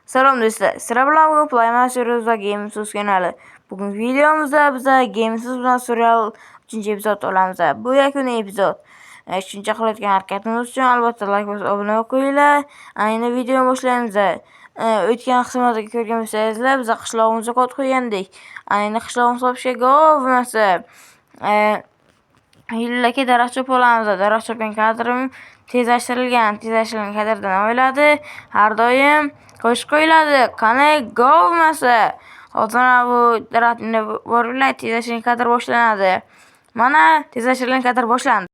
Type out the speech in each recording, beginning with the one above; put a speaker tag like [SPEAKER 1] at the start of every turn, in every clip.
[SPEAKER 1] Salom do'stlar, sizlar bilan bugun Playmaster va Gamesuz kanali. Bugun videomizda biz Gamesuz bilan serial 3-epizod olamiz. Bu yakuniy epizod. Shuncha qilayotgan harakatimiz uchun albatta like bosib obuna qo'yinglar. Endi videoni boshlaymiz. O'tgan qismlarda ko'rgan bo'lsangizlar, biz qishlog'imizga kod qo'ygandik. Endi qishlog'imiz topishga bo'lmasa, Hillaki daraxt olamiz. Daraxt chopgan kadrim tezlashtirilgan kadrdan o'yladi. Har doim qo'shib qo'yiladi. Qani go bo'lmasa, hozir bu daraxtni borlar tezlashtirilgan kadr boshlanadi. Mana tezlashtirilgan kadr boshlandi.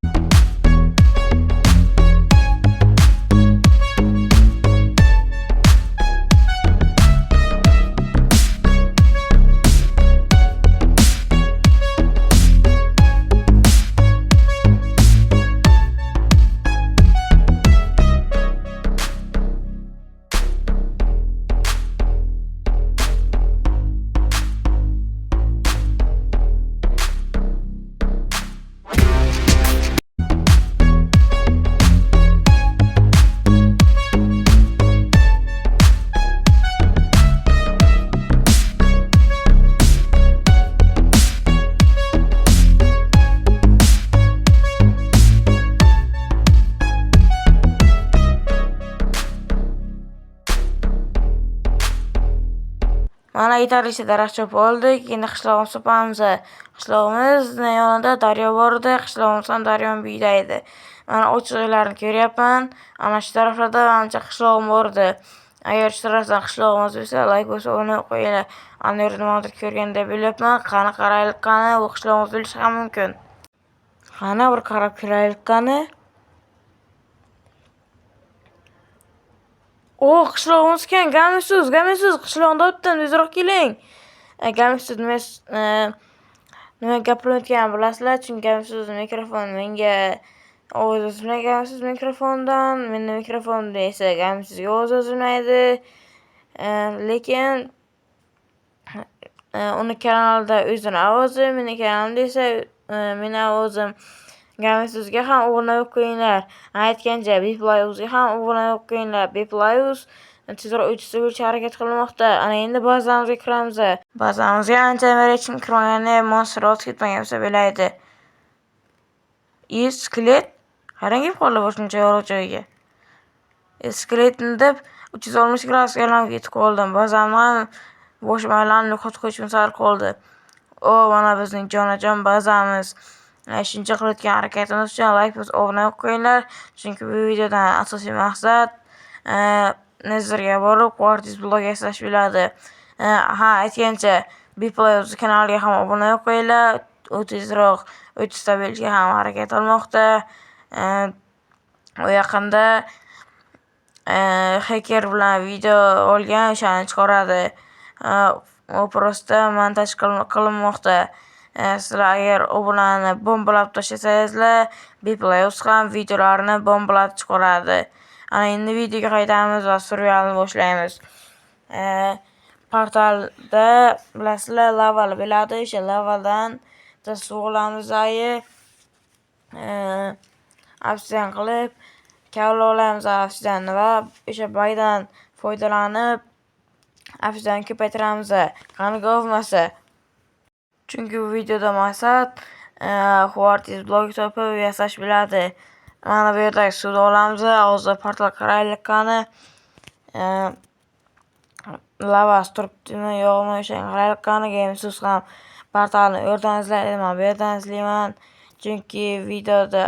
[SPEAKER 1] Mana yetarlicha daraxt chopib oldik. Endi qishlog'imiz topamiz. Qishlog'imiz yonida daryo bor edi. Qishlog'imiz ham daryoning bo'yida edi. Mana ochiqlarni ko'ryapman. Ana shu taraflarda ancha qishlog'im bor edi. Agar shu tarafdan qishlog'imiz bo'lsa, like bosib obuna qo'yinglar. Ana yerda nimadir ko'rganda bo'lyapman. Qani qaraylik, qani u qishlog'imiz bo'lishi ham mumkin. Qani bir qarab ko'raylik, qani. Qishlog'imiz ekan, Gamesuz qishlog'ida o'tdim, tezroq keling. Gamesuz nima gapirayotganini bilasizlar, chunki Gamesuz mikrofon menga ovoz o'zmaydi. Gamesuz mikrofondan, meni mikrofonimda esa Gamesuzga ovoz o'zmaydi. Lekin uni kanalida o'zini ovozi, meni kanalimda esa meni ovozim. Gamesuzga ham obuna qo'yinglar. Aytgancha Biplayuzga ham obuna qo'yinglar. Biplayuz tezroq o'tishga harakat qilmoqda. Ana endi bazamizga kiramiz. Bazamizga ancha hech kirmagani monstrot ketmagan bo'lsa bo'laydi. Skelet qarang qoldi boshuncha yorug' joyiga. Skeletni deb 360 gradusga aylanib ketib qoldim. Bazamni bosh maylanni qo'yishim sal qoldi. Mana bizning jonajon bazamiz. Shuncha qilayotgan harakatimiz uchun like bosib obuna qo'yinglar. Chunki bu videodan asosiy maqsad Nezerga borib Quartz blog yasash bo'ladi. Aytgancha Biplayuz kanaliga ham obuna qo'yinglar. U tezroq 30 ta bo'lishga ham harakat qilmoqda. U yaqinda hacker bilan video olgan, o'shani chiqaradi. U prosta montaj qilinmoqda. Sizlar agar obunani bombalab tashlasangizlar, Biplayuz ham videolarni bombalab chiqaradi. Ana endi videoga qaytamiz va serialni boshlaymiz. Portalda bilasizlar, laval bo'ladi. O'sha lavaldan suv olamiz. Obsidian qilib, kavla olamiz obsidianni va o'sha baydan foydalanib obsidian ko'paytiramiz. Qani bo'lmasa. Chunki bu videoda maqsad Quartz blog topib yasash bo'ladi. Mana bu yerda suvni olamiz. Hozir portal qaraylik, qani. Lava turibdimi, yo'qmi, o'shani qaraylik, qani. Gamesuz ham portalni u yerdan izlaydi, men bu yerdan izlayman. Chunki videoda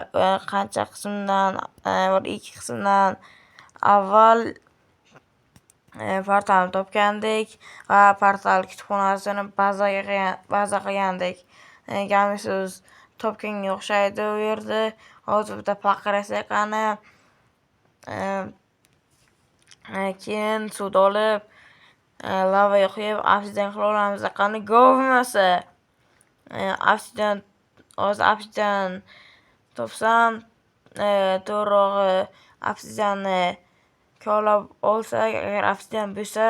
[SPEAKER 1] qancha qismdan, 2 qismdan avval portalni topgandik va portal kutubxonasini baza qilgandik. Gamesuz topganga o'xshaydi u yerda. Hozir bitta paqirasa qani. Keyin suvni olib, lavaga qo'yib, obsidian qilib olamiz. Qani bo'lmasa. Obsidian topsam, to'g'rirog'i obsidianni kavlab olsak, agar obsidian bo'lsa,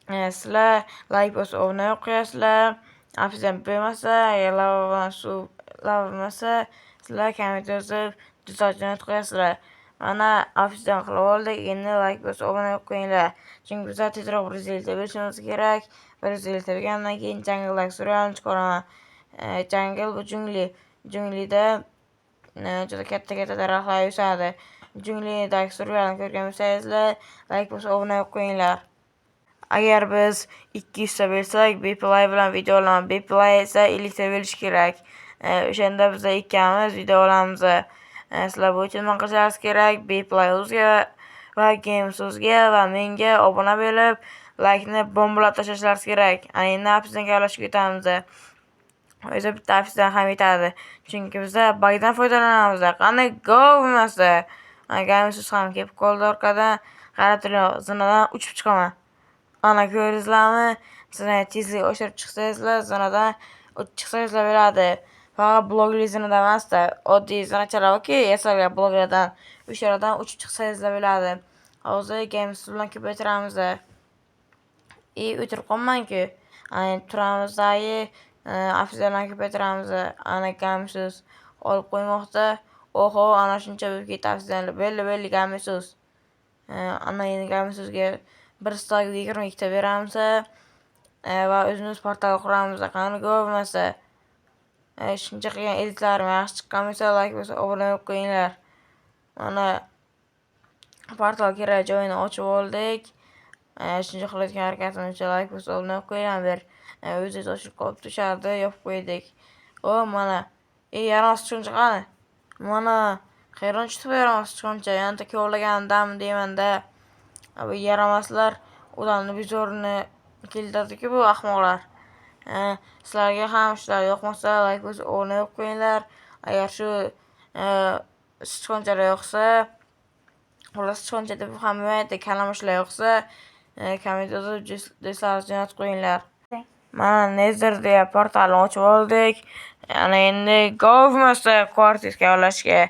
[SPEAKER 1] sizlar like bosib obuna qo'yasizlar. Obsidian bo'lmasa, lava bo'lmasa, sizlar komment yozib tuzatishni qo'yasizlar. Mana afisdan qilib oldik. Endi like bosib obuna bo'lib qo'yinglar. Chunki biz tezroq Braziliyada bo'lishimiz kerak. Braziliyada bo'lgandan keyin jangldagi suriyalni chiqaraman. Jangl bu junglida juda katta daraxtlar o'sadi. Junglidagi suriyalni ko'rgan bo'lsangizlar, like bosib obuna bo'lib qo'yinglar. Agar biz 200 ta bo'lsak, Bplay bilan video olaman. Bplay esa 50 ta bo'lishi kerak. O'shanda biz ikkamiz video olamiz. Sizlar bu uchun nima qilishingiz kerak? Bplay o'zga va Gamesuzga va menga obuna bo'lib, like-ni bombalab tashlashingiz kerak. Endi apsdan gaplashib ketamiz. O'zi bitta apsdan ham yetadi. Chunki biz bug'dan foydalanamiz. Qani go bo'lmasa, Gamesuz ham kelib qoldi orqadan. Qarab turing, zinadan uchib chiqaman. Ana ko'rdingizlarmi? Sizlar tezlik oshirib chiqsangizlar, zinadan uchib chiqsangizlar bo'ladi. Faqat blogli zinada emasda, oddiy zinachalar borki, yasalgan bloglardan, o'shalardan uchib chiqsangizlar bo'ladi. Hozir Gamesuz bilan ko'paytiramiz. O'tirib qolmang-ku. Turamizdagi afzallarni ko'paytiramiz. Ana Gamesuz olib qo'ymoqda. Oho, ana shuncha bo'lib ketdi afzallar. Belli Gamesuz. Ana endi Gamesuzga bir stok 22 ta beramiz va o'zimiz portal quramiz. Qani go bo'lmasa. Shuncha qilgan editlarim yaxshi chiqqan bo'lsa, like bo'lsa, obuna bo'lib qo'yinglar. Mana portal kerak joyini ochib oldik. Shuncha qilayotgan harakatimiz uchun like bo'lsa, obuna bo'lib qo'yinglar. O'zi ochib qolib tushardi, yopib qo'ydik. Mana yaramaz chiqincha qani? Mana qayerdan chiqdi yaramaz chiqincha? Yana kovlagandim deyman-da. Bu yaramaslar ularni bizorini keltirdi-ku bu ahmoqlar. Sizlarga ham shular yoqmasa, like bosib obuna bo'lib qo'yinglar. Agar shu sichqonchalar yoqsa, ular sichqoncha deb ham bo'lmaydi, kalamushlar yoqsa, kommentariyada do'stlaringizni yozib qo'yinglar. Mana Nether deya portalni ochib oldik. Ana endi go bo'lmasa Quartisga olashga.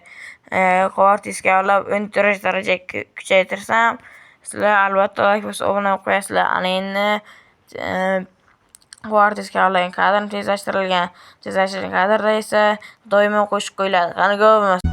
[SPEAKER 1] Quartisga olib 14 darajaga kuchaytirsam, sizlar albatta like bosib obuna bo'lib qo'yasizlar. Ana endi Quartisga olingan kadr tezlashtirilgan kadrda esa doimo qo'shib qo'yiladi. Qani go bo'lmasa.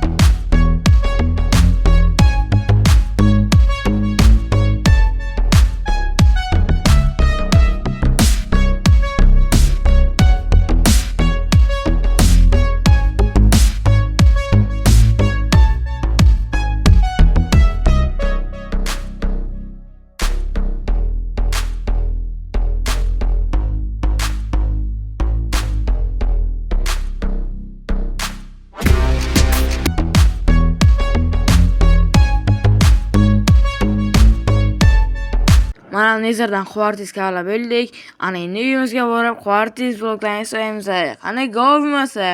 [SPEAKER 1] Mana Netherdan Quartisga olib bo'ldik. Ana endi uyimizga borib Quartis bloklarni so'yamiz. Qani go bo'lmasa.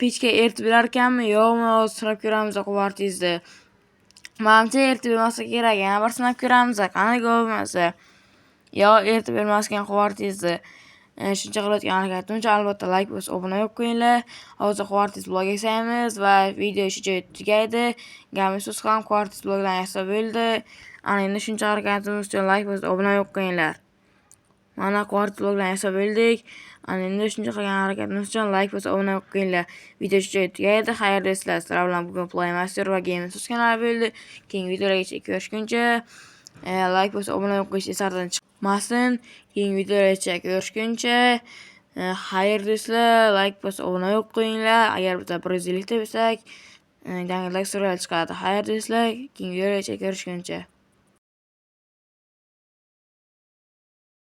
[SPEAKER 1] Pechga eritib berarkanmi, yo'qmi, sinab ko'ramiz Quartisni. Menimcha eritib bermasa kerak, yana bir sinab ko'ramiz. Qani go bo'lmasa. Yo eritib bermaskan Quartisni. Shuncha qilayotgan harakatim uchun albatta like bosib obuna bo'lib qo'yinglar. Hozir Quartis blog yasaymiz va video shu joyda tugaydi. Gamesuz ham Quartis bloglarni yasab bo'ldi. Ana endi shuncha harakatimiz uchun like bosib obuna bo'lib qo'yinglar. Mana Quartis bloglarni yasab bo'ldik. Ana endi shuncha qilgan harakatimiz uchun like bosib obuna bo'lib qo'yinglar. Video shu joyda tugaydi. Xayr do'stlar, sizlar bilan bugun Playmaster va Gamesuz kanali bo'ldi. Keyingi videolarga ko'rishguncha like bosib obuna bo'lib qo'yish esingizdan chiqmasin. Keyingi videolarga ko'rishguncha xayr do'stlar, like bosib obuna bo'lib qo'yinglar. Agar biz Braziliyada bo'lsak, jangdagi suriyal chiqadi. Xayr do'stlar, keyingi videolarga ko'rishguncha.